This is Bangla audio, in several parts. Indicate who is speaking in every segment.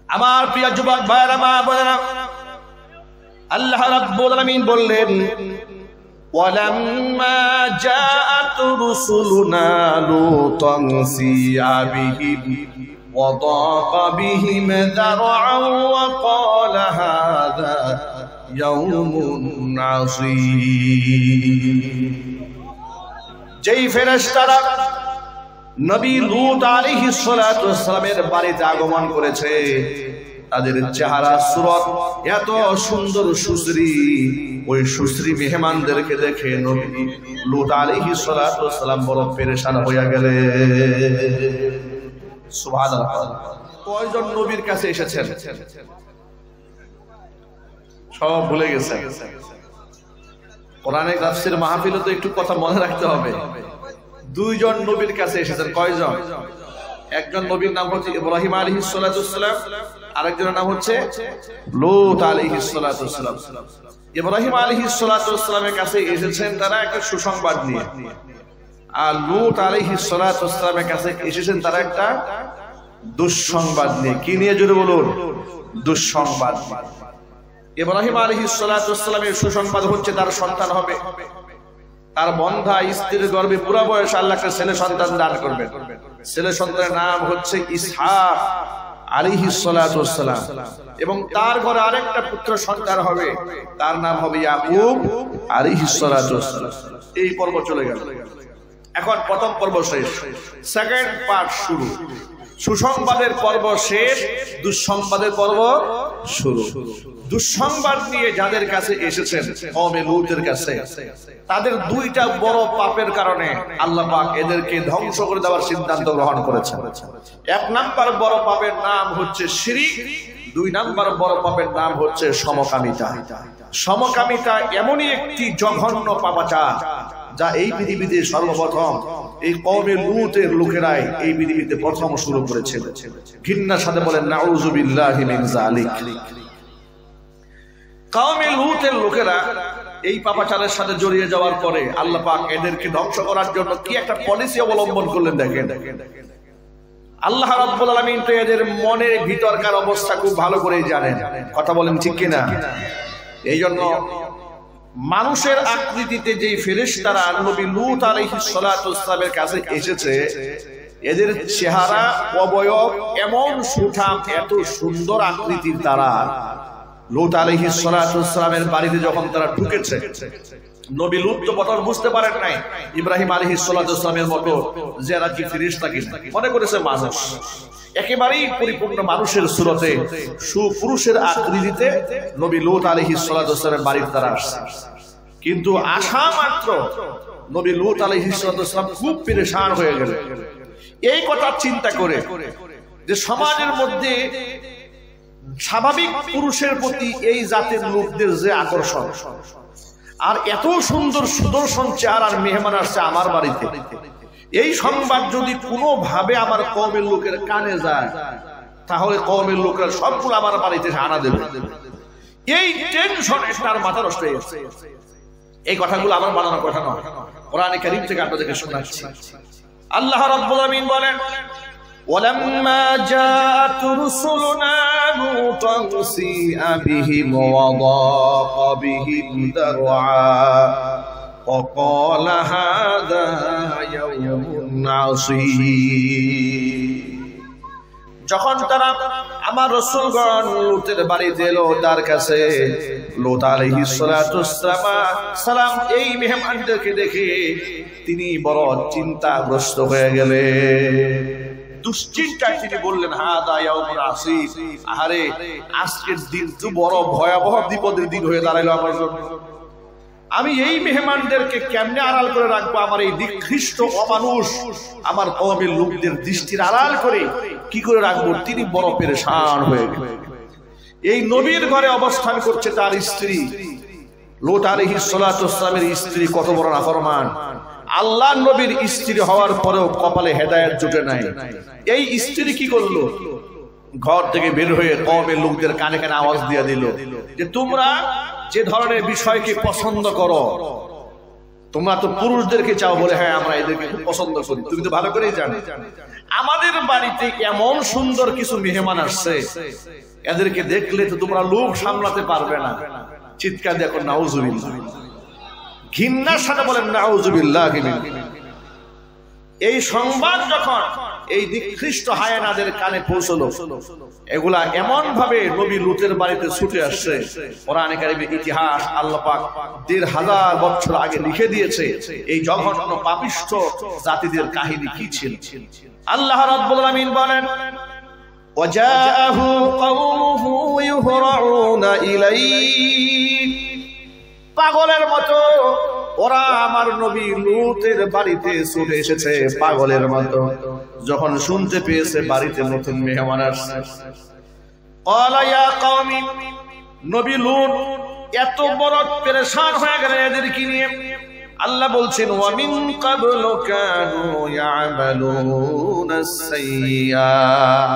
Speaker 1: আমার প্রিয় যুবক ভাইরা মা বোনেরা, আল্লাহ রাব্বুল আলামিন বললেন ওয়ালাম্মা জাআত রুসুলুনা লুতান সিআ বিহিম ওয়া দাqa বিহিম যারআন ওয়া ক্বালা হাযা ইয়াউমুন আসীর। যেই ফেরেশতারা নবী লূত আলাইহিস সালাতু ওয়াস সালামের বাড়িতে আগমন করেছে, তাদের চেহারা সুরত এত সুন্দর সুশ্রী, ওই সুশ্রী মেহমানদেরকে দেখে নবী লূত আলাইহিস সালাতু ওয়াস সালাম বড় পেরেশান হয়ে গেলেন। সুবহানাল্লাহ। কয়জন নবীর কাছে এসেছেন সব ভুলে গেছেন। কোরআনে তাফসীর মাহফিলে তো একটু কথা মনে রাখতে হবে। দুইজন নবীর কাছে এসেছেন। কয়জন? একজন নবীর নাম হচ্ছে ইব্রাহিম আলাইহিস সালাতু ওয়াস সালাম, আরেকজনের নাম হচ্ছে লূত আলাইহিস সালাতু ওয়াস সালাম। ইব্রাহিম আলাইহিস সালাতু ওয়াস সালামের কাছে এসেছেন তারা একটা সুসংবাদ নিয়ে, আর লূত আলাইহিস সালাতু ওয়াস সালামের কাছে এসেছেন তারা একটা দুঃসংবাদ নিয়ে। কি নিয়ে জোরে বলুন? দুঃসংবাদ। ইব্রাহিম আলাইহিস সালাতু ওয়াস সালামের সুসংবাদ হচ্ছে তার সন্তান হবে, তার বন্ধা স্ত্রীর গর্ভে পুরা বয়স আল্লাহ একটা ছেলে সন্তান দান করবেন। ছেলে সন্তানের নাম হচ্ছে ইসহাক আলাইহিস সালাতু ওয়াস সালাম, এবং তার ঘরে আরেকটা পুত্র সন্তান হবে, তার নাম হবে ইয়াকুব আলাইহিস সালাতু ওয়াস সালাম। এই পর্ব চলে গেল। এখন প্রথম পর্ব শেষ, সেকেন্ড পার্ট শুরু। সুসংবাদের পর্ব শেষ, দুঃসংবাদের পর্ব শুরু। দুঃসংবাদ নিয়ে যাদের কাছে এসেছেন কওমে লূতের কাছে, তাদের দুইটা বড় পাপের কারণে আল্লাহ পাক এদেরকে ধ্বংস করে দেওয়ার সিদ্ধান্ত গ্রহণ করেছেন। এক নাম্বার বড় পাপের নাম হচ্ছে শিরক, দুই নাম্বার বড় পাপের নাম হচ্ছে সমকামিতা। সমকামিতা এমনই একটি জঘন্য পাপাচার যা এই পৃথিবীতে সর্বপ্রথম এই কওমে লূতের লোকেরাই এই পৃথিবীতে প্রথম শুরু করেছিল। ঘৃণার সাথে বলেন নাউযু বিল্লাহি মিন যালিক। কওমে লূতের লোকেরা এই পাপাচারের সাথে জড়িয়ে যাওয়ার পরে আল্লাহ পাক এদেরকে ধ্বংস করার জন্য কি একটা পলিসি অবলম্বন করলেন দেখেন। আল্লাহ রাব্বুল আলামিন তো এদের মনের ভিতরকার অবস্থা খুব ভালো করেই জানেন। কথা বলেন ঠিক কিনা? এই জন্য মানুষের আকৃতিতে যেই ফেরেশতারা নবী লূত আলাইহিস সালাতু ওয়াস সালামের কাছে এসেছে, এদের চেহারা অবয়ব এমন সুঠাম, এত সুন্দর আকৃতির তারা লূত আলাইহিস সালাতু ওয়াস সালামের বাড়িতে যখন তারা ঢুকেছে, নবী লূত তো প্রথম বুঝতে পারেন নাই ইব্রাহিম আলাইহিস সালাতু ওয়াস সালামের মতো যে এরা কি ফেরেশতা কিনা, মনে করেছে মানুষ। একেবারেই পরিপূর্ণ মানুষের সুরতে সুপুরুষের আকৃতিতে নবী লূত আলাইহিস সালাতু ওয়াস সালামের বাড়িতে তারা আসছে। কিন্তু আসা মাত্র নবী লূত আলাইহিস সালাতু ওয়াস সালাম খুব পেরেশান হয়ে গেলেন। এই কথা চিন্তা করে যে সমাজের মধ্যে স্বাভাবিক পুরুষের প্রতি এই জাতের লোকদের যে আকর্ষণ, আর এত সুন্দর সুদর্শন চেহারার মেহমান আসছে আমার বাড়িতে, এই সংবাদ যদি কোনোভাবে আমার কওমের লোকের কানে যায়, তাহলে কওমের লোকেরা সবগুলো আমার বাড়িতে হানা দেবে। এই টেনশনে তার মাথা নষ্ট হয়ে গেছে। এই কথাগুলো আমার বানানো কথা নয়, কোরআনে কারীম থেকে আপনাদেরকে শোনাচ্ছি। আল্লাহ রাব্বুল আমিন বলেন ওয়ালাম্মা জাআত রুসুলুনা লূতান সিআ বিহিম ওয়া দাqa বিহিম দারআ ওয়া ক্বালা হাযা ইয়াউমুন আসীর। যখন তারা আমার রাসূলগণ লূতের বাড়িতে এলো, তার কাছে লূত আলাইহিস সালাতু সালাম এই মেহমানদেরকে দেখে তিনি বড় চিন্তাগ্রস্ত হয়ে গেলেন। দুশ্চিন্তায় তিনি বললেন হাযা ইয়াউমুন আসীর, আহারে আজকের দিন তো বড় ভয়াবহ বিপদের দিন হয়ে দাঁড়াইলো আমার জন্য। আমি এই মেহমানদেরকে কেমনে আড়াল করে রাখবো? আমার এই নিকৃষ্ট অমানুষ আমার কওমের লোকদের দৃষ্টির আড়াল করে কি করে রাখবো? তিনি বড় পেরেশান হয়ে গেলেন। এই নবীর ঘরে অবস্থান করছে তার স্ত্রী লূত আলাইহিস সালাতু ওয়াস সালামের স্ত্রী, কত বড় নাফরমান। আল্লাহ নবীর স্ত্রী হওয়ার পরেও কপালে হেদায়েত জুটে নাই। এই স্ত্রী কি করলো? ঘর থেকে বের হয়ে কওমের লোকদের কানে কানে আওয়াজ দিয়ে দিল যে তোমরা যে ধরনের বিষয়কে পছন্দ করো, তোমরা তো পুরুষদেরকে চাও বলে, হ্যাঁ আমরা এদেরকে খুব পছন্দ করি, তুমি তো ভালো করেই জানো। আমাদের বাড়িতে এমন সুন্দর কিছু মেহমান আসছে, এদেরকে দেখলে তো তোমরা লোভ সামলাতে পারবে না। চিৎকার দেখো নাউজুবিল্লাহ, ঘৃণার সাথে বলেন নাউজুবিল্লাহ। এই সংবাদ যখন এই নিকৃষ্ট হায়ানাদের কানে পৌঁছলো, এগুলা এমন ভাবে নবী লুতের বাড়িতে ছুটে আসছে, কোরআনে কারীমের ইতিহাস আল্লাহ পাক ১৫০০ বছর আগে লিখে দিয়েছে এই জঘন্য পাপিষ্ঠ জাতিদের কাহিনী কি ছিল। আল্লাহ রাব্বুল আলামিন বলেন, ওয়াজাআহু কওমুহু ইউহরাউনা ইলাইহি, পাগলের মতো ওরা আমার নবী লূতের বাড়িতে ছুটে এসেছে। পাগলের মতো যখন শুনতে পেয়েছে বাড়িতে নতুন মেহমান আসছে, ক্বালা ইয়া কওমি, নবী লূত এত বড় পেরেশান হয়ে গেলেন এদেরকে নিয়ে। আল্লাহ বলছেন, ওয়া মিন ক্বাবলু কানু ইয়ামালুনাস সাইয়্যাত,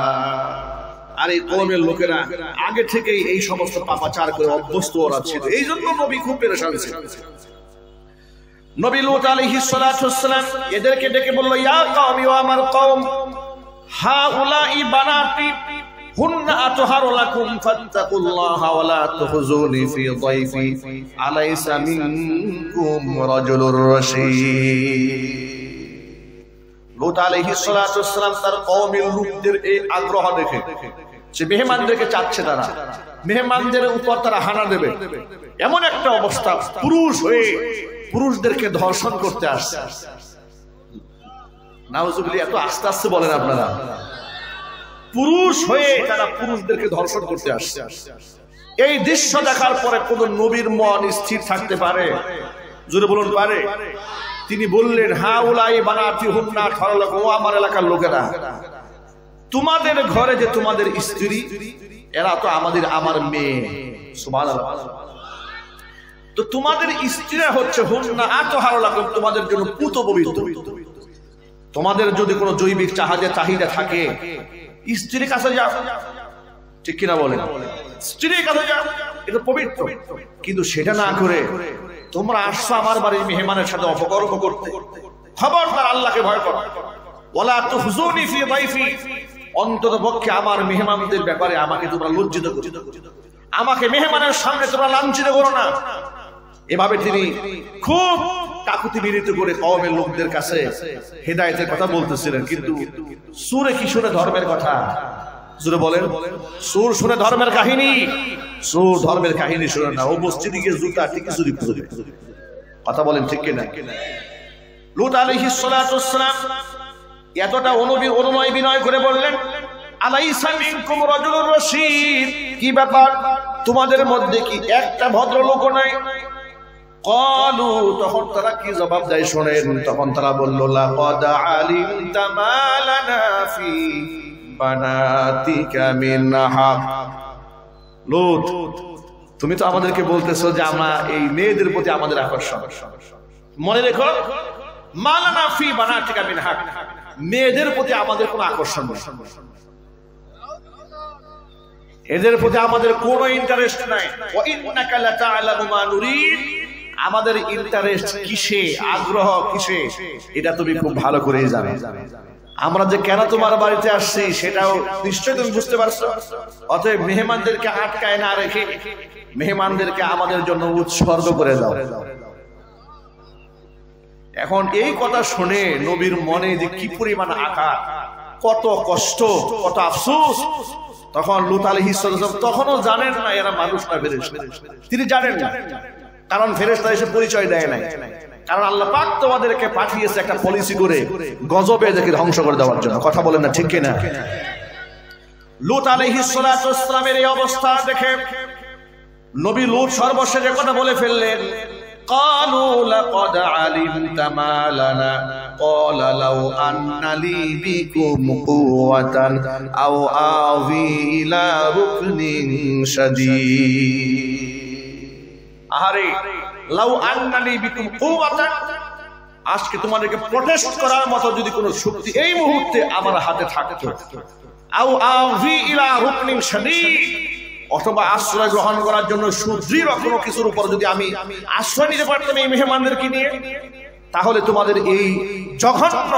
Speaker 1: আর এই কওমের লোকেরা আগে থেকেই এই সমস্ত পাপাচার করে অভ্যস্ত ওরা ছিল, এই জন্য নবী খুব পেরেশান ছিল। নবী লূত আলাইহিস সালাতু ওয়াসসালাম এদেরকে ডেকে বলল, ইয়া কওমি, ও আমার কওম, হাউলাই বানাতি হুন্না আতহারু লাকুম ফাত্তাকুল্লাহা ওয়া লা তুখজুনি ফি যায়ফি আলাইসা মিনকুম রাজুলুর রাশীদ। লূত আলাইহিস সালাতু ওয়াসসালাম তার কওমের লোকদের এই আগ্রহ দেখে, যে মেহমানদেরকে চাচ্ছে, তারা মেহমানদের উপর তারা হানা দেবে, এমন একটা অবস্থা, পুরুষ হয়ে পুরুষদেরকে ধর্ষণ করতে আসছে। নাউজুবিল্লাহ, এত আস্তে আস্তে বলেন আপনারা, পুরুষ হয়ে তারা পুরুষদেরকে ধর্ষণ করতে আসছে। এই দৃশ্য দেখার পরে কোন নবীর মন স্থির থাকতে পারে? জোরে বলুন পারে? তিনি বললেন, হাউলাই বানাতি হুন্না আতহারু লাকুম, ও আমার এলাকার লোকেরা, তোমাদের ঘরে যে তোমাদের স্ত্রী, এরা তো আমার মেয়ে। সুবহানাল্লাহ। তো তোমাদের স্ত্রীরা হচ্ছে হুন্না আতহারু লাকুম, তোমাদের জন্য পুত পবিত্র। তোমাদের যদি কোনো জৈবিক চাহিদা থাকে, স্ত্রীর কাছে যাও, ঠিক কিনা বলেন? স্ত্রীর কাছে যাও, এটা পবিত্র। কিন্তু সেটা না করে তোমরা আসছো আমার বাড়ির মেহমানের সাথে অপকর্ম করতে। খবরদার, আল্লাহকে ভয় করো। ওয়ালা তুখজুনি ফি যায়ফি, অন্তত পক্ষে আমার মেহমানদের ব্যাপারে আমাকে তোমরা লজ্জিত করো, আমাকে মেহমানের সামনে তোমরা লাঞ্ছিত করো না। এভাবে তিনি খুব কাকুতি মিনতি করে কওমের লোকদের কাছে হেদায়েতের কথা বলতেছিলেন। কিন্তু সূরে কি শুনে ধর্মের কথা? জোরে বলেন। সূর শুনে ধর্মের কাহিনী, সূর ধর্মের কাহিনী শুনে না। ও মসজিদে গিয়ে জুতা ঠিক চুরি করবে। কথা বলেন ঠিক কিনা? লূত আলাইহিস সালাতু ওয়াসসালাম এতটা অনুনয় বিনয় করে বললেন, আলাইসা মিনকুম রাজুলুর রাশীদ, কি ব্যাপার, তোমাদের মধ্যে কি একটা ভদ্রলোক নাই? ক্বালু, তখন তারা কি জবাব দেয় শোনেন। তখন তারা বলল, লাকাদ আলিমতা মা লানা ফি বানাতিকা মিন হাক। লূত, তুমি তো আমাদেরকে বলতেছো যে আমরা এই মেয়েদের প্রতি আমাদের আকর্ষণ। মনে রেখো, মা লানা ফি বানাতিকা মিন হাক, মেয়েদের প্রতি আমাদের কোনো আকর্ষণ নেই, এদের প্রতি আমাদের কোনো ইন্টারেস্ট নাই। ওয়া ইন্নাকা লাতা'লামু মা নুরিদ, আমাদের ইন্টারেস্ট কিসে, আগ্রহ কিসে, এটা তুমি খুব ভালো করেই জানো। আমরা যে কেন তোমার বাড়িতে আসছি সেটাও নিশ্চয়ই তুমি বুঝতে পারছো। অতএব মেহমানদেরকে আটকায় না রেখে মেহমানদেরকে আমাদের জন্য উৎসর্গ করে দাও। এখন এই কথা শুনে নবীর মনে যে কি পরিমাণ আঘাত, কত কষ্ট, কত আফসোস। তখন লূত আলাইহিস সালাম তখনও জানেন না এরা মানুষ না ফেরেশতা, তিনি জানেন না, কারণ ফেরেশতা এসে পরিচয় দেয় নাই। কারণ আল্লাহ পাক তোমাদেরকে পাঠিয়েছে একটা পলিসি করে গজবে এদেরকে ধ্বংস করে দেওয়ার জন্য। কথা বলেন না ঠিক কিনা? লূত আলাইহিস সালামের এই অবস্থা দেখে নবী লূত সর্বশেষে কথা বলে ফেললেন, ক্বালু লাকাদ আলিমতা মা লানা, ক্বালা লাউ আন্না লি বিকুম কুওয়াতান আও আওয়ি ইলা রুকনিন শাদীদ। আহারে, লাউ আন্না লি বিকুম কুওয়াতান, আজকে তোমাদেরকে প্রটেস্ট করার মতো যদি কোনো শক্তি এই মুহূর্তে আমার হাতে থাকতো, আও আওয়ি ইলা রুকনিন শাদীদ, অথবা আশ্রয় গ্রহণ করার জন্য সুদৃঢ় কোনো কিছুর উপর যদি আমি আশ্রয় নিতে পারতাম এই মেহমানদেরকে নিয়ে, তাহলে তোমাদের এই জঘন্য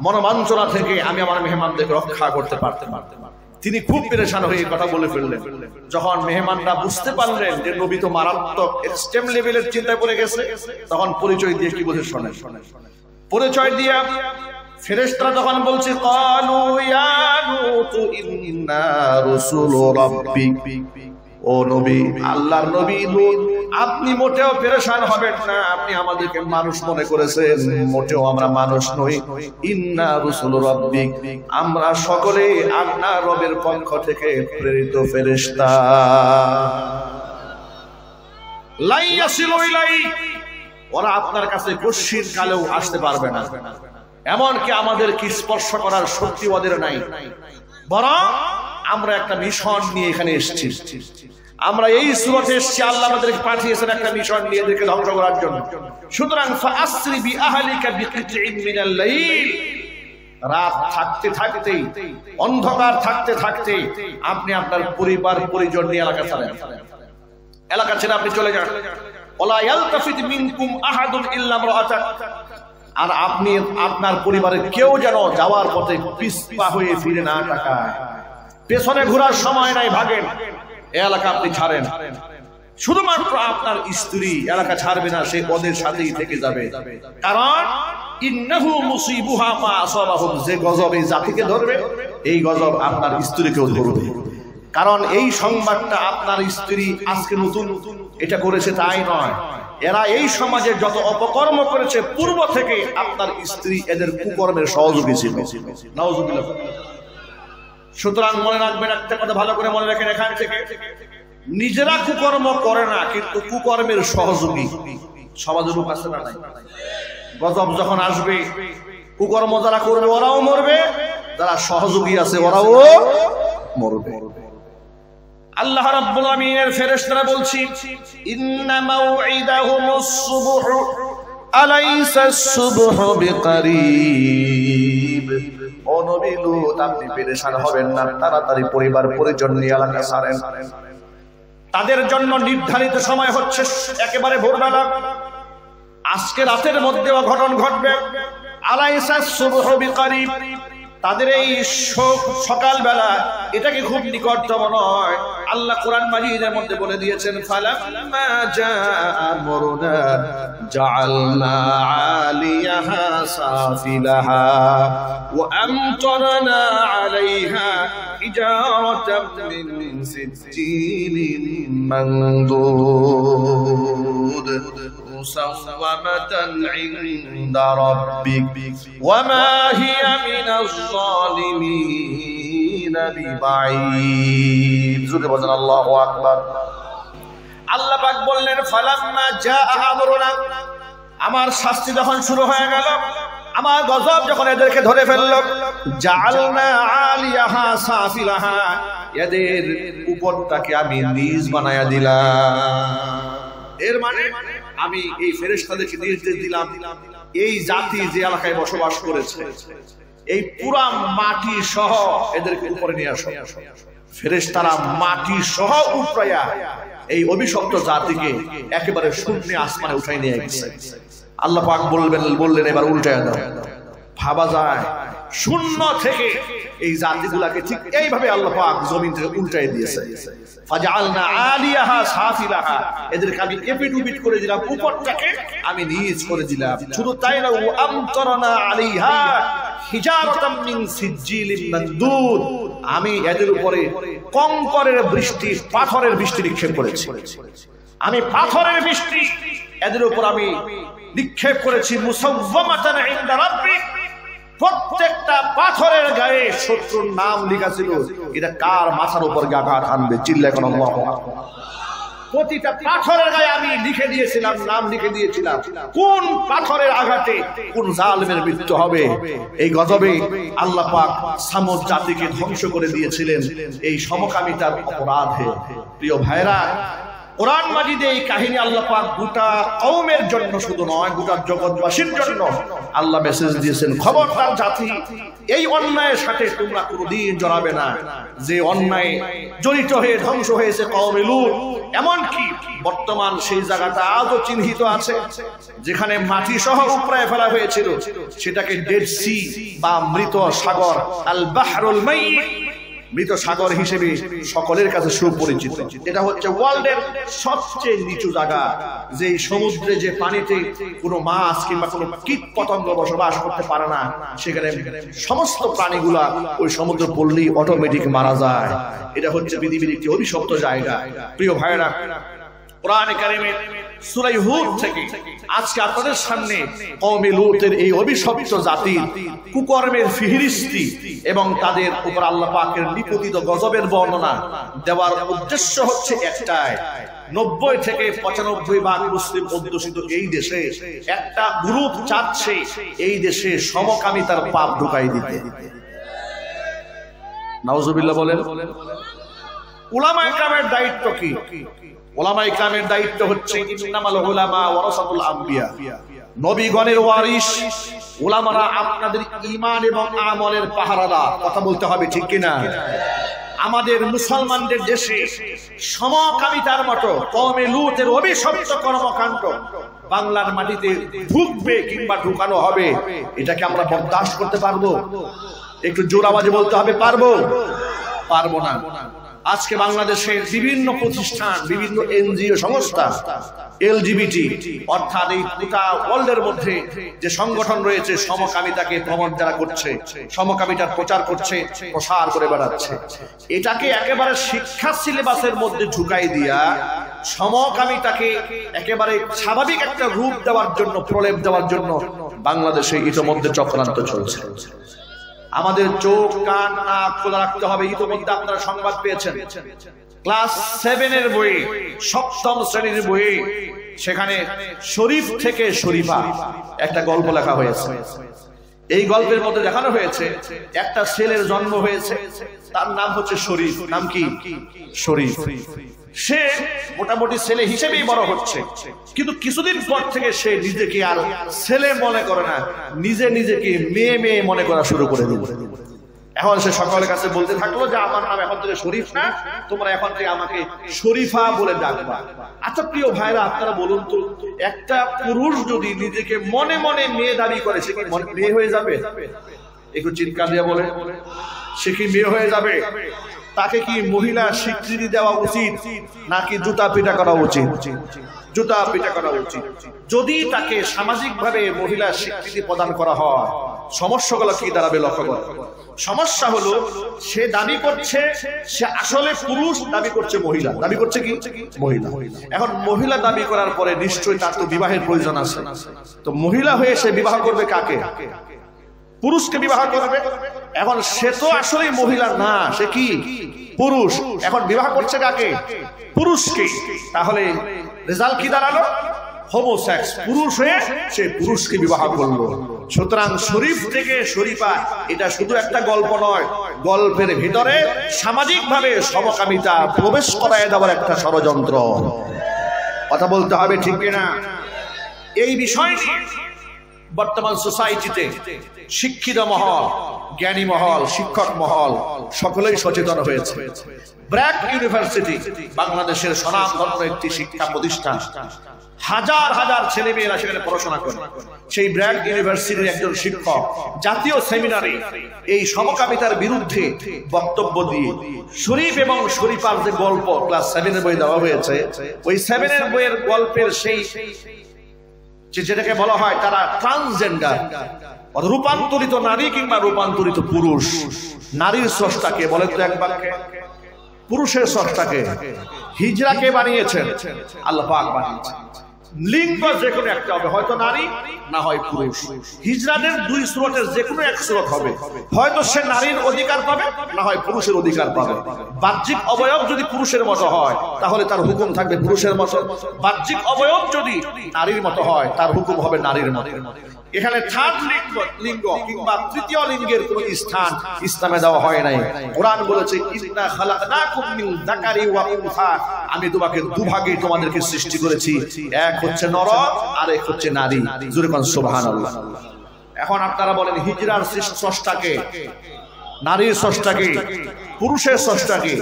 Speaker 1: মনোমাঞ্চনা থেকে আমি আমার মেহমানদেরকে রক্ষা করতে পারতাম। তিনি খুব পেরেশান হয়ে কথা বলে ফেললেন। যখন মেহমানরা বুঝতে পারলেন যে নবী তো মারাত্মক এক্সট্রিম লেভেলের চিন্তায় পড়ে গেছে, তখন পরিচয় দিয়ে কি বলে শোনেন। পরিচয় দিয়ে ফেরেশতারা যখন বলছে ক্বালু ইয়া লূতু ইন্না রাসূলু রাব্বিক, ও নবী, আল্লাহর নবী লূত, আপনি মোটেও পেরেশান হবেন না। আপনি আমাদেরকে মানুষ মনে করেছেন, মোটেও আমরা মানুষ নই। ইন্না রাসূলু রাব্বিক, আমরা সকলে আপনার রবের পক্ষ থেকে প্রেরিত ফেরেশতা। লা ইয়াসিলু ইলাইহি, ওরা আপনার কাছে কশিন কালেও আসতে পারবে না, এমনকি আমাদেরকে স্পর্শ করার শক্তি ওদের নাই। বরং আমরা একটা মিশন নিয়ে এখানে এসেছি। আমরা এই সুরতে এসেছি, আল্লাহ আমাদেরকে পাঠিয়েছেন একটা মিশন নিয়ে এদেরকে ধ্বংস করার জন্য। সুতরাং ফাআসরি বিআহলিকা বিকিতইন মিনাল লাইল, রাত থাকতে থাকতেই, অন্ধকার থাকতে থাকতে আপনি আপনার পরিবার পরিজন নিয়ে এলাকা ছাড়েন। এলাকা ছেড়ে আপনি চলে যান। ওয়ালা ইয়ালতাফিত মিনকুম আহাদুন ইল্লা ইমরাআতাক, আর আপনি আপনার পরিবারের কেউ যেন যাওয়ার পথে পিছপা হয়ে ফিরে না তাকায়। পেছনে ঘোরার সময় নাই, ভাগেন। এই এলাকা আপনি ছাড়েন। শুধুমাত্র আপনার স্ত্রী এলাকা ছাড়বে না, সে ওদের সাথেই থেকে যাবে। কারণ ইন্নাহু মুসিবুহা মা আসাবাহুম, যে গজব এই জাতিকে ধরবে, এই গজব আপনার স্ত্রীকেও ধরবে। কারণ এই সংবাদটা আপনার স্ত্রী আজকে নতুন এটা করেছে তাই নয়, এরা এই সমাজে যত অপকর্ম করেছে পূর্ব থেকে আপনার স্ত্রী এদের কুকর্মের সহযোগী ছিল। নাউজুবিল্লাহ। সুতরাং মনে রাখবেন একটা কথা, ভালো করে মনে রাখেন, এখান থেকে নিজেরা কুকর্ম করে না, কিন্তু কুকর্মের সহযোগী সমাজের রূপ আছে না নাই? গজব যখন আসবে, কুকর্ম যারা করবে ওরাও মরবে, যারা সহযোগী আছে ওরাও মরবে। আল্লাহ রাব্বুল আমিনের ফেরেশতারা বলছি, ইন্না মাউইদাহুমুস সুবহ আলাইসাস সুবহু বিকারীব। ও নবী লূত, আপনি পেরেশান হবেন না, তাড়াতাড়ি পরিবার পরিজন নিয়ে এলাকা ছাড়েন। তাদের জন্য নির্ধারিত সময় হচ্ছে একেবারে ভোরবেলা। আজকে রাতের মধ্যে অঘটন ঘটবে। আলাইসাস সুবহু বিকারীব, তাদের এই সকালবেলা এটা কি খুব নিকটতম নয়? আল্লাহ কোরআন মাজিদের মধ্যে বলে দিয়েছেন, ফালাম্মা জাআ আমরুনা জাআলনা আলিয়াহা সাফিলাহা ওয়া আমতারনা আলাইহা হিজারাতাম মিন সিজ্জিলিন মানদুদ মুসাওয়ামাতান ইনদা রাব্বিক ওয়া মা হিয়া মিনাজ যালিমিনা বিবাঈদ। জোরে বলেন আল্লাহু আকবার। আল্লাহ পাক বললেন, ফালাম্মা জাআ আমরুনা, আমার শাস্তি যখন শুরু হয়ে গেল, আমার গজব যখন এদেরকে ধরে ফেলল, জাআলনা আলিয়াহা সাফিলাহা, এদের উপরটাকে আমি নিজ বানায়া দিলাম। এর মানে আমি এই ফেরেশতাদেরকে নির্দেশ দিলাম, এই জাতি যে এলাকায় বসবাস করেছে এই পুরা মাটি সহ এদেরকে উপরে নিয়ে আসো। ফেরেশতারা মাটি সহ উপরায়া এই অভিশপ্ত জাতিকে একেবারে শূন্য আসমানে উঠাই নিয়ে গেছে। আল্লাহ পাক বললেন এবার উল্টায়া দাও। ভাবা যায় শূন্য থেকে এই জাতিগুলাকে ঠিক এইভাবে আল্লাহ পাক জমিন থেকে উল্টাই দিয়েছে। ফাজআলনা আলিয়াহা সাফিলাহা, এদেরকে আমি এপিটুপিট করে দিলাম, উপরটাকে আমি নিচ করে দিলাম। শুধু তাই না, ওয়া আমতারনা আলাইহা হিজারাতাম মিন সিজ্জিলিন মানদুদ, আমি এদের উপরে কঙ্করের বৃষ্টি, পাথরের বৃষ্টি নিক্ষেপ করেছি। আমি পাথরের বৃষ্টি এদের উপর আমি নিক্ষেপ করেছি। মুসাওয়ামাতান ইনদা রাব্বিক, প্রত্যেকটা পাথরের গায়ে শত্রুর নাম লেখা ছিল, এটা কার মাথার উপর আঘাত আনবে। চিল্লায় কোন আল্লাহু আকবার। প্রতিটা পাথরের গায়ে আমি লিখে দিয়েছিলাম, নাম লিখে দিয়েছিলাম, কোন পাথরের আঘাতে কোন জালেমের মৃত্যু হবে। এই গজবে আল্লাহ পাক সামুদ জাতিকে ধ্বংস করে দিয়েছিলেন এই সমকামিতার অপরাধে। প্রিয় ভাইরা, কোরআন মাজিদে এই কাহিনী আল্লাহ পাক গোটা কওমের জন্য শুধু নয়, গোটা জগৎবাসীর জন্য আল্লাহ মেসেজ দিয়েছেন, খবরদার জাতি, এই অন্যায়ের সাথে তোমরা কোনোদিন জড়াবে না। যে অন্যায় জড়িত হয়ে ধ্বংস হয়েছে কওমে লূত, এমনকি বর্তমান সেই জায়গাটা আজও চিহ্নিত আছে, যেখানে মাটি সহ উপড়ায় ফেলা হয়েছিল, সেটাকে ডেড সি বা মৃত সাগর, আল বাহরুল মাইয়িত, মৃত সাগর হিসেবে সকলের কাছে সুপরিচিত। এটা হচ্ছে ওয়ার্ল্ডের সবচেয়ে নিচু জায়গা, যে সমুদ্রে যে পানিতে কোনো মাছ কিংবা কোনো কীট পতঙ্গ বসবাস করতে পারে না, সেখানে সমস্ত প্রাণীগুলা ওই সমুদ্র পড়লেই অটোমেটিক মারা যায়। এটা হচ্ছে পৃথিবীর একটি অভিশপ্ত জায়গা। প্রিয় ভাইরা, কোরআনে কারিমে সূরা হুদ থেকে আজকে আপনাদের সামনে কওমে লূতের এই অভিশপ্ত জাতির কুকর্মের ফিহরিস্তি এবং তাদের উপর আল্লাহ পাকের নিপতিত গজবের বর্ণনা দেওয়ার উদ্দেশ্য হচ্ছে একটাই, 90 থেকে 95% মুসলিম অধ্যুষিত এই দেশে একটা গ্রুপ চাচ্ছে এই দেশে সমকামিতার পাপ ঢুকাই দিতে। নাউজুবিল্লাহ বলেন। উলামায়ে কেরামের দায়িত্ব কি? উলামায়ে কেরামের দায়িত্ব হচ্ছে ইন্নামাল উলামা ওয়ারাসাতুল আম্বিয়া, নবীগণের ওয়ারিস। উলামারা আপনাদের ঈমান এবং আমলের পাহারাদার। কথা বলতে হবে, ঠিক কিনা? আমাদের মুসলমানদের দেশে সমকামিতার মতো কওমে লূতের অভিশপ্ত কর্মকাণ্ড বাংলার মাটিতে ঢুকবে কিংবা ঢুকানো হবে, এটাকে আমরা বরদাস্ত করতে পারবো? একটু জোর আওয়াজে বলতে হবে, পারবো? পারবো না। আজকে বাংলাদেশের বিভিন্ন প্রতিষ্ঠান, বিভিন্ন এনজিও সংস্থা, এলজিবিটি অর্থাৎ এই গোটা ওয়ার্ল্ডের মধ্যে যে সংগঠন রয়েছে, সমকামিতাকে প্রমোট যারা করছে, সমকামিতার প্রচার করছে, প্রসার করে বেড়াচ্ছে, এটাকে একেবারে শিক্ষা সিলেবাসের মধ্যে ঢুকাই দিয়া সমকামিতাকে একেবারে স্বাভাবিক একটা রূপ দেওয়ার জন্য, প্রলেপ দেওয়ার জন্য বাংলাদেশে ইতিমধ্যে চক্রান্ত চলছে। আমাদের চোখ কান নাক খোলা রাখতে হবে। ইতিমধ্যে আপনারা সংবাদ পেয়েছেন, ক্লাস 7 এর বইয়ে, 7ম শ্রেণীর বইয়ে, সেখানে শরীফ থেকে শরীফা একটা গল্প লেখা হয়েছে। এই গল্পের মধ্যে দেখানো হয়েছে একটা ছেলের জন্ম হয়েছে, তার নাম হচ্ছে শরীফ। নাম কি? শরীফ। সে মোটামুটি ছেলে হিসেবেই বড় হচ্ছে, কিন্তু কিছুদিন পর থেকে সে নিজেকে আর ছেলে মনে করে না, নিজেকে মেয়ে মেয়ে মনে করা শুরু করে দিল। এখন সে সকলের কাছে বলতে থাকলো যে আমার নাম এখন থেকে শরীফ না, তোমরা এখন থেকে আমাকে শরীফা বলে ডাকবা। আচ্ছা প্রিয় ভাইরা, আপনারা বলুন তো, একটা পুরুষ যদি নিজেকে মনে মনে মেয়ে দাবি করে, সে কি মেয়ে হয়ে যাবে? একটু চিৎকার দিয়ে বলে, সে কি মেয়ে হয়ে যাবে? তাকে কি মহিলা স্বীকৃতি দেওয়া উচিত নাকি জুতা পিটা করা উচিত? জুতা পিটা করা উচিত। যদি তাকে সামাজিকভাবে মহিলা স্বীকৃতি প্রদান করা হয়, সমস্যাগুলো কি দাঁড়াবে লক্ষ্য করো। সমস্যা হলো সে দাবি করছে সে আসলে পুরুষ, দাবি করছে মহিলা। দাবি করছে কি? মহিলা। এখন মহিলা দাবি করার পরে নিশ্চয়ই তার তো বিবাহের প্রয়োজন আছে। তো মহিলা হয়ে সে বিবাহ করবে কাকে? পুরুষকে বিবাহ করবে। এখন সে তো আসলে মহিলা না, সে কি? পুরুষ। এখন বিবাহ করছে কাকে? পুরুষকে। তাহলে রেজাল্ট কি দাঁড়ালো? হোমোসেক্স। পুরুষ হয়ে সে পুরুষকে বিবাহ করলো। সুতরাং শরীফ থেকে শরীফা এটা শুধু একটা গল্প নয়, গল্পের ভিতরে সামাজিকভাবে সমকামিতা প্রবেশ করায় দেওয়ার একটা ষড়যন্ত্র। কথা বলতে হবে, ঠিক কিনা? এই বিষয় নিয়ে বর্তমান সোসাইটিতে শিক্ষিত মহল, জ্ঞানী মহল, শিক্ষক মহল সকলেই সচেতন হয়েছে। ব্র্যাক ইউনিভার্সিটি বাংলাদেশের স্বনামধন্য একটি শিক্ষা প্রতিষ্ঠান, হাজার হাজার ছেলে মেয়েরা সেখানে পড়াশোনা করে। সেই ব্র্যাক ইউনিভার্সিটির একজন শিক্ষক জাতীয় সেমিনারে এই সমকামিতার বিরুদ্ধে বক্তব্য দিয়ে শরীফ এবং শরীফার যে গল্প ক্লাস 7 এর বই দেওয়া হয়েছে, ওই 7 এর বইয়ের গল্পের সেই যেটাকে বলা হয় তারা ট্রান্সজেন্ডার, রূপান্তরিত নারী কিংবা রূপান্তরিত পুরুষ। নারীর স্রষ্টাকে বলে তো এক বাক্যে, পুরুষের স্রষ্টাকে, হিজড়াকে বানিয়েছেন আল্লাহ পাক বানিয়েছেন। লিঙ্গ যে কোনো একটা হবে, হয়তো নারী না হয় পুরুষ। হিজড়াদের দুই স্রোতের যে কোনো এক স্রোত হবে, হয়তো সে নারীর অধিকার পাবে না হয় পুরুষের অধিকার পাবে। বাহ্যিক অবয়ব যদি পুরুষের মতো হয় তাহলে তার হুকুম থাকবে পুরুষের মতো, বাহ্যিক অবয়ব যদি নারীর মতো হয় তার হুকুম হবে নারীর মতো। এখানে থার্ড লিঙ্গ কিংবা তৃতীয় লিঙ্গের কোন স্থান ইসলামে দেওয়া হয় নাই। কোরআন বলেছে ইন্না খালাকনাকুম মিন যাকারি ওয়া উনসা, আমি তোমাকে দুভাগে তোমাদেরকে সৃষ্টি করেছি, এক হচ্ছে নর আর এক হচ্ছে নারী। জোরে বলেন সুবহানাল্লাহ। এখন আপনারা বলেন হিজরার স্রষ্টাকে, নারীর স্রষ্টাকে, পুরুষের স্রষ্টাকে,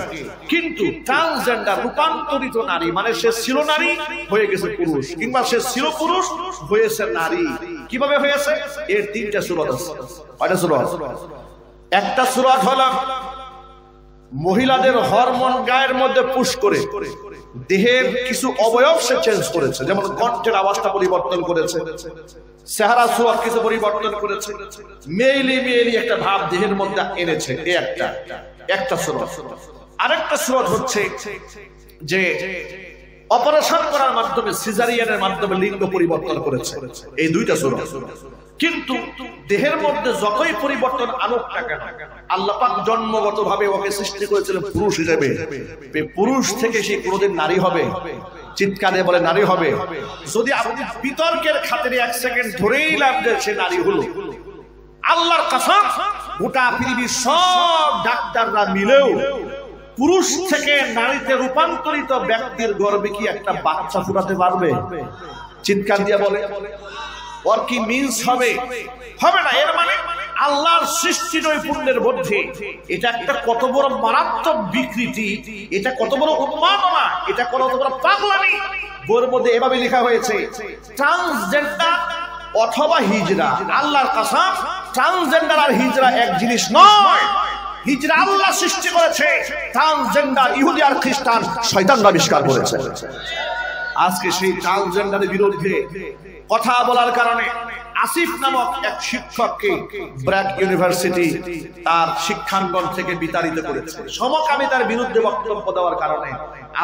Speaker 1: কিন্তু ট্রান্সজেন্ডার রূপান্তরিত নারী মানে সে ছিল নারী হয়ে গেছে পুরুষ, কিংবা সে ছিল পুরুষ হয়েছে নারী। কিভাবে হয়েছে? এর তিনটা সূরত আছে। কয়টা সূরত? একটা সূরত হলো মহিলাদের হরমোন গায়ের মধ্যে পুশ করে দেহের কিছু অবয়ব সে চেঞ্জ করেছে, যেমন কণ্ঠের আওয়াজটা পরিবর্তন করেছে, চেহারা সুয়ার কিছু পরিবর্তন করেছে, মেইলি একটা ভাব দেহের মধ্যে এনেছে। এই একটা সূরত। আরেকটা সূরত হচ্ছে যে অপারেশন করার মাধ্যমে, সিজারিয়ানের মাধ্যমে লিঙ্গ পরিবর্তন করেছে। এই দুইটা সূরত। কিন্তু দেহের মধ্যে যতই পরিবর্তন আনুক না কেন, আল্লাহ পাক জন্মগতভাবে ওকে সৃষ্টি করেছিলেন পুরুষ হিসেবে। পুরুষ থেকে সে কোনোদিন নারী হবে? চিৎকারে বলে নারী হবে। যদি আপনি বিতর্কের খাতিরে এক সেকেন্ড ধরেই লাভ যে সে নারী হলো, আল্লাহর কসম গোটা পৃথিবীর সব ডাক্তাররা মিলেও পুরুষ থেকে নারীতে রূপান্তরিত ব্যক্তির গর্ভে কি একটা বাচ্চা ফুটাতে পারবে? চিৎকার দিয়ে বলে। ওর কি মিন্স হবে? হবে না। এর মানে আল্লাহর সৃষ্টি নৈপুণ্যের মধ্যে এটা একটা কত বড় মারাত্মক বিকৃতি, এটা কত বড় উন্মাদনা, এটা কত বড় পাগলামি। বইয়ের মধ্যে এভাবে লেখা হয়েছে ট্রান্সজেন্ডার অথবা হিজরা। আল্লাহর কসম, ট্রান্সজেন্ডার আর হিজরা এক জিনিস নয়। হিজরা আল্লাহ সৃষ্টি করেছে, ট্রান্সজেন্ডার ইহুদি আর খ্রিস্টান শয়তান আবিষ্কার করেছে। আজকে সেই ট্রান্সজেন্ডারের বিরুদ্ধে কথা বলার কারণে আসিফ নামক এক শিক্ষককে ব্র্যাক ইউনিভার্সিটি তার শিক্ষাঙ্গন থেকে বিতাড়িত করেছে সমকামিতার বিরুদ্ধে বক্তব্য দেওয়ার কারণে।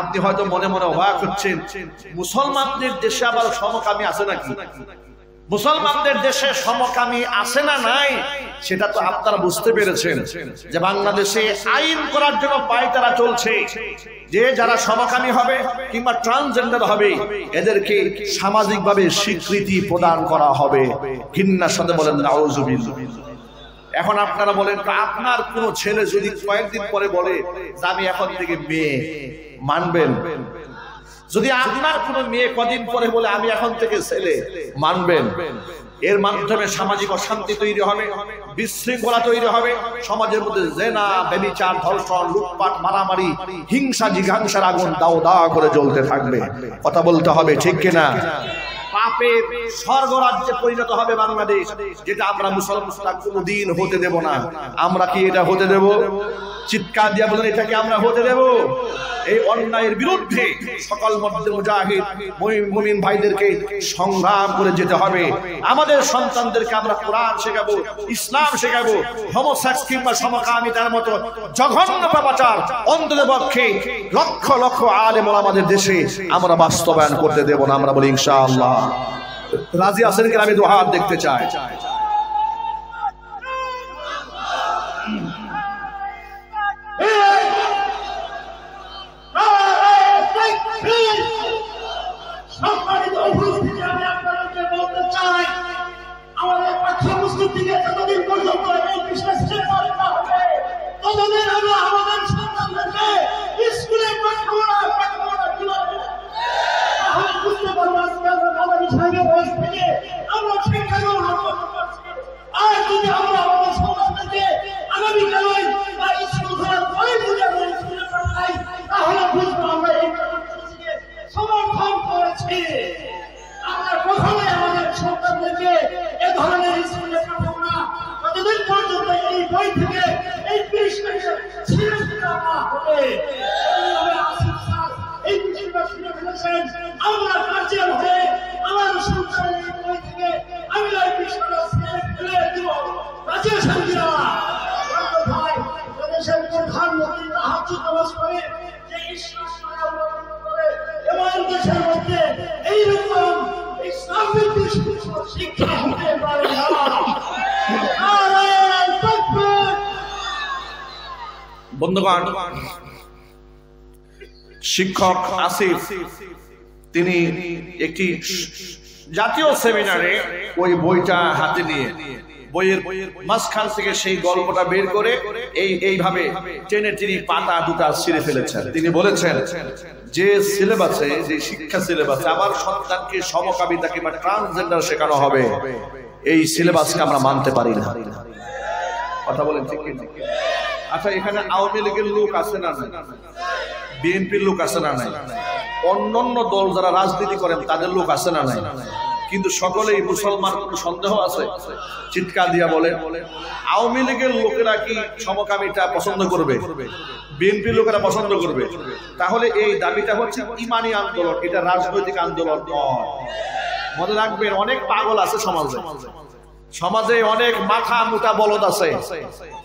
Speaker 1: আপনি হয়তো মনে মনে অবাক হচ্ছেন, মুসলমানদের দেশে আবার সমকামী আছে নাকি? মুসলমানদের দেশে সমকামী আছে না নাই সেটা তো আপনারা বুঝতে পেরেছেন যে বাংলাদেশে আইন করার জন্য পায়তারা চলছে যে যারা সমকামী হবে কিংবা ট্রান্সজেন্ডার হবে এদেরকে সামাজিকভাবে স্বীকৃতি প্রদান করা হবে। ঘৃণার সাথে বলেন নাউজুবিল্লাহ। এখন আপনারা বলেন, আপনার কোন ছেলে যদি কয়েকদিন পরে বলে যে আমি এখন থেকে মেয়ে, মানবেন? যদি আপনার কোন মেয়ে কদিন পরে বলে আমি এখন থেকে ছেলে, মানবেন? এর মাধ্যমে সামাজিক অশান্তি তৈরি হবে, বিশৃঙ্খলা তৈরি হবে, সমাজের মধ্যে জেনা, ব্যভিচার, ধর্ষণ, লুটপাট, মারামারি, হিংসা, জিঘাংসার আগুন দাও দাও করে জ্বলতে থাকবে। কথা বলতে হবে, ঠিক কিনা? পাপের স্বর্গরাজ্যে পরিণত হবে বাংলাদেশ, যেটা আমরা মুসলমানরা কোনোদিন হতে দেব না। আমরা কি এটা হতে দেব? চিৎকার দিয়ে বলেন, এটা কি আমরা হতে দেব? এই অন্যায়ের বিরুদ্ধে সকল মুজাহিদ মুমিন ভাইদেরকে সংগ্রাম করে যেতে হবে। আমাদের সন্তানদেরকে আমরা কোরআন শেখাবো, ইসলাম শেখাবো। হোমোসেক্স কিংবা সমকামিতার মতো জঘন্য পাপাচার অন্ততপক্ষে লক্ষ লক্ষ আলেম ওলামাদের দেশে আমরা বাস্তবায়ন করতে দেব না। আমরা বলি ইনশাআল্লাহ। রাজি আছেন কিনা? আমি দুহাত দেখতে চাই।
Speaker 2: সম্মানিত উপস্থিতি, আমি আপনাদেরকে বলতে চাই, আমাদের পাঠ্যপুস্তকটিকে যতদিন পর্যন্ত এই বিশ্বাস না হবে ততদিন আমরা আমাদের সন্তানদেরকে স্কুলে পাঠাবো না কিভাবে? তাহলে বুঝতে পারবো আজকে আমরা মাদানী সাহেবের বয়স থেকে আমরা শিক্ষা গ্রহণ করছি। আর যদি আমরা আমাদের সন্তানদেরকে আগামীকালে বা স্কুল খোলার পরে যদি আমরা স্কুলে পাঠাই তাহলে বুঝবো আমরা এই সমর্থন করেছি। আমরা কখনোই আমাদের সন্তানদেরকে এ ধরনের স্কুলে পাঠাবো না ততদিন পর্যন্ত এই বই থেকে এই বিষয়টা ছিঁড়ে ফেলা না হবে। এই বিষয়টা ছিঁড়ে ফেলেছেন, আমরা কাজের হয়ে আমার সন্তানের এই বই থেকে আমি এই বিষয়টা ছিঁড়ে ফেলে দিব। কাজের সঙ্গীরা ভাই, দেশের প্রধানমন্ত্রী তাহাজ্জুদ নামাজ পড়ে যে ইসলাম অবলম্বন করে এবং দেশের মধ্যে এইরকম ইসলামিক শিক্ষা হতে পারে না।
Speaker 1: বন্ধুগণ, শিক্ষক আসিফ তিনি একটি জাতীয় সেমিনারে ওই বইটা হাতে নিয়ে বইয়ের মাঝখান থেকে সেই গল্পটা বের করে এইভাবে টেনে তিনি পাতা দুটা ছিঁড়ে ফেলেছেন। তিনি বলেছেন যে সিলেবাসে, যে শিক্ষা সিলেবাসে আমার সন্তানকে সমকামিতা কিংবা ট্রান্সজেন্ডার শেখানো হবে, এই সিলেবাসকে আমরা মানতে পারি না। কথা বলেন ঠিক কি? আচ্ছা, এখানে আওয়ামী লীগের লোক আছে না নাই? বিএনপির লোক আছে না নাই? অন্যান্য দল যারা রাজনীতি করেন তাদের লোক আছে না নাই? কিন্তু সকলেই মুসলমান, কোনো সন্দেহ আছে? চিৎকার দিয়া বলে, আওয়ামী লীগের লোকেরা কি সমকামিতা পছন্দ করবে? বিএনপির লোকেরা পছন্দ করবে? তাহলে এই দাবিটা হচ্ছে ইমানি আন্দোলন, এটা রাজনৈতিক আন্দোলন নয়। মনে রাখবেন, অনেক পাগল আছে সমাজে, সমাজে অনেক মাথা মোটা বলদ আছে,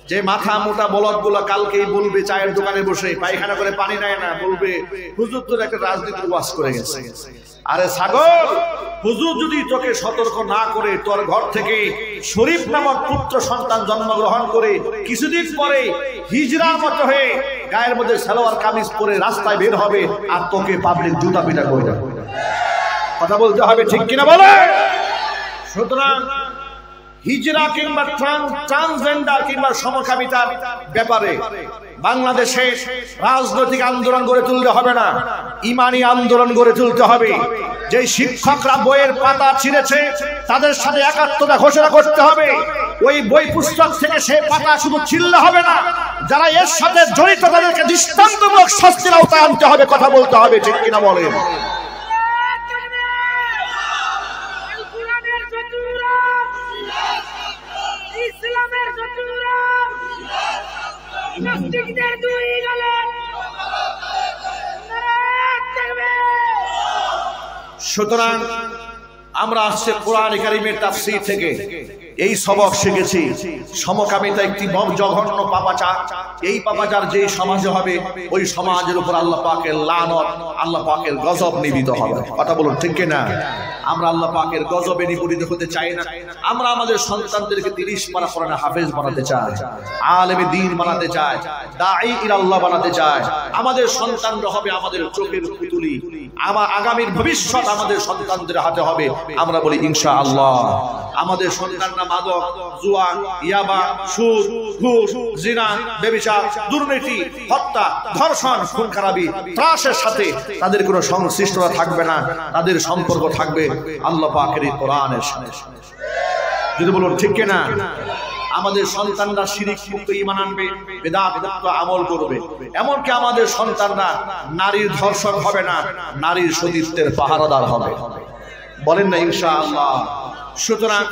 Speaker 1: যে মাথা মোটা বলদ গুলা কালকেই বলবে চায়ের দোকানে বসে পায়খানা করে পানি নেয় না, বলবে হুজুর তোর একটা রাজনীতির ওয়াজ করে গেছে। আরে ছাগল, হুজুর যদি তোকে সতর্ক না করে তোর ঘর থেকে শরীফ নামক পুত্র সন্তান জন্মগ্রহণ করে কিছুদিন পরে হিজড়ার মতো হয়ে গায়ের মধ্যে সালোয়ার কামিজ পরে রাস্তায় বের হবে, আর তোকে পাবলিক জুতা পিটা করবে। কথা বলতে হবে, ঠিক কিনা বলে? সুতরাং হিজরা কিংবা ট্রান্সজেন্ডার কিংবা সমকামিতার ব্যাপারে বাংলাদেশে রাজনৈতিক আন্দোলন গড়ে তুলতে হবে না, ইমানি আন্দোলন গড়ে তুলতে হবে। যে শিক্ষকরা বইয়ের পাতা ছিঁড়েছে তাদের সাথে একাত্মতা ঘোষণা করতে হবে। ওই বই পুস্তক থেকে সে পাতা শুধু ছিঁড়লে হবে না, যারা এর সাথে জড়িত তাদেরকে দৃষ্টান্তমূলক শাস্তির আওতায় আনতে হবে। কথা বলতে হবে, ঠিক কিনা বলেন? সুতরাং আমরা আসছে কোরআন কারীমের তাফসীর থেকে এই সবক শিখেছি, সমকামিতা একটি জঘন্য পাপাচার। এই পাপাচার যে সমাজে হবে ওই সমাজের উপর আল্লাহ পাকের লানত, আল্লাহ পাকের গজব নিবিত হবে। কথা বলুন, ঠিক কিনা? আমরা আল্লাহ পাকের গজবে নিপীড়িত হতে চাই না। আমরা আমাদের সন্তানদেরকে 30 পারা কোরআনে হাফেজ বানাতে চাই, আলেমে দ্বীন বানাতে চাই, দাঈ ইলাল্লাহ বানাতে চাই। আমাদের সন্তানরা হবে আমাদের চোখের পুতুলি, আমার আগামীর ভবিষ্যৎ আমাদের সন্তানদের হাতে হবে। আমরা বলি ইনশাআল্লাহ। আমাদের সন্তানরা মাদক, জুয়া, ইয়াবা, সুদ, ঘুষ, জিনা, ব্যভিচার, দুর্নীতি, হত্যা, ধর্ষণ, খুন খারাপি, ত্রাসের সাথে তাদের কোনো সংশ্লিষ্টতা থাকবে না। তাদের সম্পর্ক থাকবে আল্লাহ পাকের কোরআনের সাথে। যদি বলুন ঠিক কিনা? আমাদের সন্তানরা শিরক মুক্ত ঈমান আনবে, বিদআত মুক্ত আমল করবে। এমনকি আমাদের সন্তানরা নারীর ধর্ষক হবে না, নারীর সতীত্বের পাহারাদার হবে। বলেন না ইনশাআল্লাহ? সুতরাং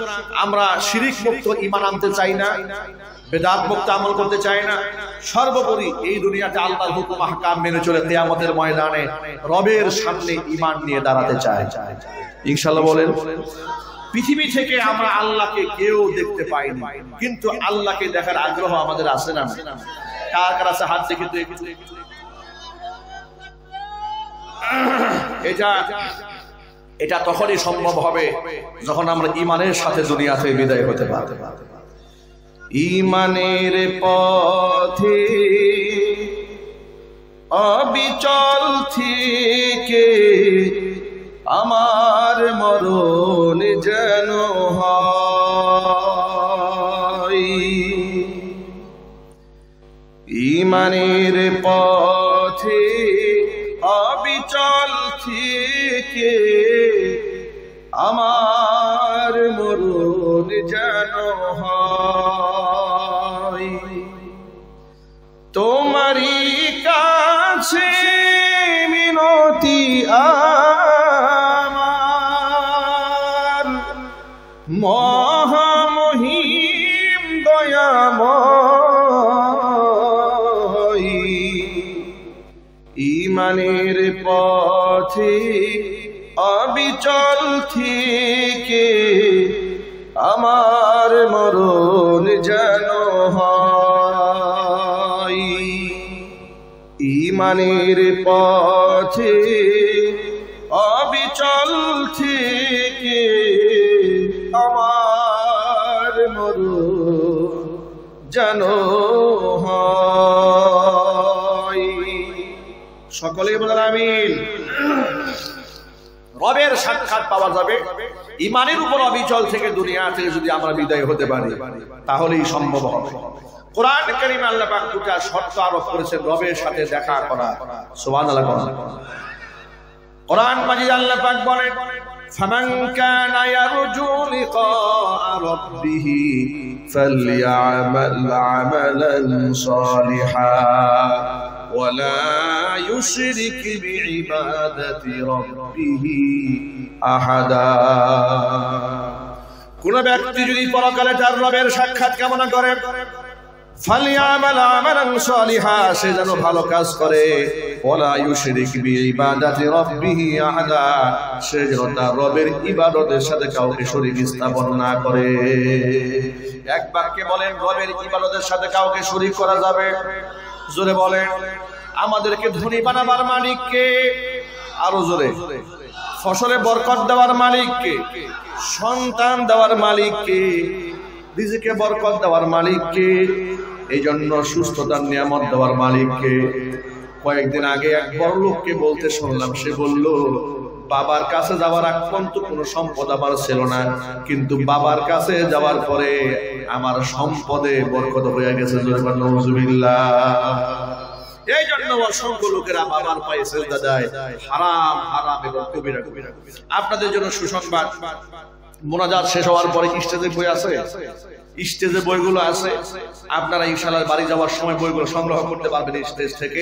Speaker 1: আমরা শিরক মুক্ত ঈমান আনতে চাই না, বিদআত মুক্ত আমল করতে চাই না। সর্বোপরি এই দুনিয়াতে আল্লাহর হুকুম আহকাম মেনে চলে কিয়ামতের ময়দানে রবের সামনে ঈমান নিয়ে দাঁড়াতে চাই। ইনশাআল্লাহ বলেন। পৃথিবী থেকে আমরা আল্লাহকে কেউ দেখতে পাইনি, কিন্তু আল্লাহকে দেখার আগ্রহ আমাদের আছে না? কার কার আছে? হাত দেখে তো একটু। এটা তখনই সম্ভব হবে যখন আমরা ঈমানের সাথে দুনিয়া থেকে বিদায় হতে পারব। ঈমানের পথে অবিচল থেকে আমার মরণ যেন হয়। ঈমানের পথে অবিচল থেকে আমার মরণ যেন হয়। তোমারই কাছে মিনতি আমার, মহামহিম দয়াময়। ঈমানের পথে অবিচল থেকে আমার মরণ যেন হয়। ঈমানের পথে অবিচল থেকে আমার মরণ যেন হয়। সকলে বলেন আমিন। রবের সাক্ষাৎ পাওয়া যাবে ঈমানের উপর অবিচল থেকে, দুনিয়া থেকে যদি আমরা বিদায় হতে পারি তাহলেই সম্ভব হবে। কোরআন কারীমে আল্লাহ পাক দুটো শর্ত আরোপ করেছেন রবের সাথে দেখা করা। সুবহানাল্লাহ। কোরআন মাজিদ আল্লাহ পাক বলেন, ফামান কানা ইয়ারজু লিকাআ রাব্বিহি ফালইআমাল আমালান সালিহা ওয়ালা ইউশরিক বিইবাদাতি রাব্বিহি আহাদা। কোন ব্যক্তি যদি পরকালে তার রবের সাক্ষাৎ কামনা করে, ফালইআমাল আমালান সালিহা, সে যেন ভালো কাজ করে, ওয়ালা ইউশরিক বিইবাদাতি রাব্বিহি আহাদা, সে যেন তার রবের ইবাদতের সাথে কাউকে শরীক স্থাপন না করে। এক বাক্যে বলেন, রবের ইবাদতের সাথে কাউকে শরীক করা যাবে? জোরে বলেন। আমাদেরকে ধনী বানাবার মালিক কে? আরো জোরে। ফসলে বরকত দেওয়ার মালিক কে? সন্তান দেওয়ার মালিক কে? রিজিকে বরকত দেওয়ার মালিক কে? এই জন্য সুস্থতার নিয়ামত দেওয়ার মালিক কে? কয়েকদিন আগে এক বড় লোককে বলতে শুনলাম, সে বলল, বাবার কাছে যাওয়ার আগ পর্যন্ত কোনো সম্পদ আমার ছিল না, কিন্তু বাবার কাছে যাওয়ার পরে আমার সম্পদে বরকত হয়ে গেছে। নাউজুবিল্লাহ। এই জন্য অসংখ্য লোকেরা বাবার পায়ে সিজদা দেয়, হারাম হারাম এবং কবিরা কবিরা। আপনাদের জন্য সুসংবাদ, মোনাজাত শেষ হওয়ার পরে স্টেজে বই আছে, স্টেজে বইগুলো আছে, আপনারা ইনশাআল্লাহ বাড়ি যাওয়ার সময় বইগুলো সংগ্রহ করতে পারবেন স্টেজ থেকে।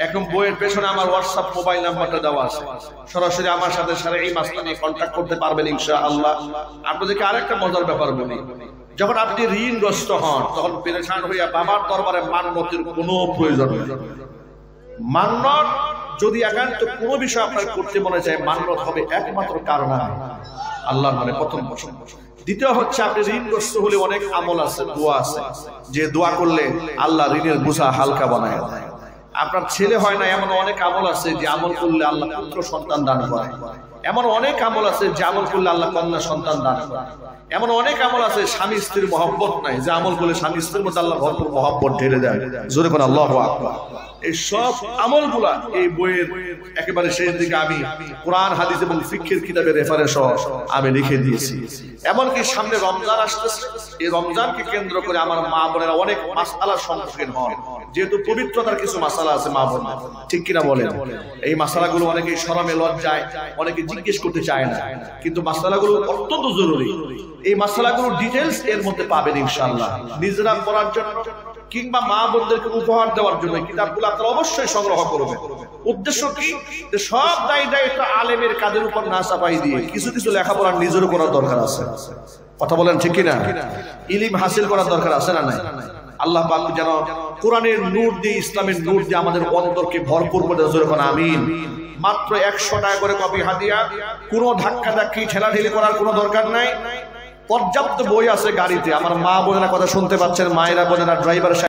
Speaker 1: এখন বইয়ের পেছনে আমার হোয়াটসঅ্যাপ মোবাইল নাম্বারটা দেওয়া আছে, সরাসরি আমার সাথে সারা এই মাসলা নিয়ে কন্ট্যাক্ট করতে পারবেন ইনশাআল্লাহ। আপনাদেরকে আরেকটা মজার ব্যাপার বলি, যখন আপনি ঋণগ্রস্ত হন তখন পেরেশান হইয়া বাবার দরবারে মান্যতের কোনো প্রয়োজন নেই। মান্যত যদি একান্ত কোনো বিষয় আপনার করতে মনে চায়, মান্যত হবে একমাত্র কারণ আল্লাহর নামে, প্রথম বসন। দ্বিতীয় হচ্ছে, আপনি ঋণগ্রস্ত হলে অনেক আমল আছে, দোয়া আছে, যে দোয়া করলে আল্লাহ ঋণের বোঝা হালকা বানায় দেয়। আপনার ছেলে হয় না, এমন অনেক আমল আছে যে আমল করলে আল্লাহ পুত্র সন্তান দান করে। এমন অনেক আমল আছে যে আমল করলে আল্লাহ কন্যা সন্তান দান করে। এমন অনেক আমল আছে স্বামী স্ত্রীর মহব্বত নাই, যে আমল করলে স্বামী স্ত্রীর মধ্যে আল্লাহ ভরপুর মহব্বত ঢেলে দেয়। জোরে কোন আল্লাহু আকবার। এই সব আমলগুলা এই বইয়ের একেবারে শেষ দিকে আমি কোরআন হাদিস এবং ফিকহের কিতাবের রেফারেন্স আমি লিখে দিয়েছি। এমনকি সামনে রমজান আসতেছে, এই রমজানকে কেন্দ্র করে আমার মা বোনেরা অনেক মাসআলার সম্মুখীন হন, যেহেতু পবিত্রতার কিছু মাসআলা আছে মা বোন, ঠিক কিনা বলেন? এই মাসআলাগুলো অনেকেই শরমে লজ্জায় অনেকে জিজ্ঞেস করতে চায় না, কিন্তু মাসআলাগুলো অত্যন্ত জরুরি। এই মাসআলাগুলো ডিটেইলস এর মধ্যে পাবেন ইনশাআল্লাহ। নিজেরা পড়ার জন্য কিংবা মা বোনদেরকে উপহার দেওয়ার জন্য কিতাবগুলো আপনারা অবশ্যই সংগ্রহ করবেন। উদ্দেশ্য কি? যে সব দায়িত্ব আলেমের কাঁধের উপর না চাপাই দিয়ে কিছু কিছু লেখাপড়া নিজেরও করার দরকার আছে। কথা বলেন ঠিক কিনা? ইলম হাসিল করার দরকার আছে না নাই? আল্লাহ পাক যেন কোরআনের নূর দিয়ে, ইসলামের নূর দিয়ে আমাদের অন্তরকে ভরপুর করে দেন। আমিন। মাত্র 100 টাকা করে কপি হাদিয়া, কোনো ধাক্কা ধাক্কি ঠেলাঠেলি করার কোনো দরকার নাই। পর্যাপ্ত বই আছে গাড়িতে। আমার মা বোনেরা কথা শুনতে পাচ্ছেন, মায়েরা বোনেরা, ড্রাইভার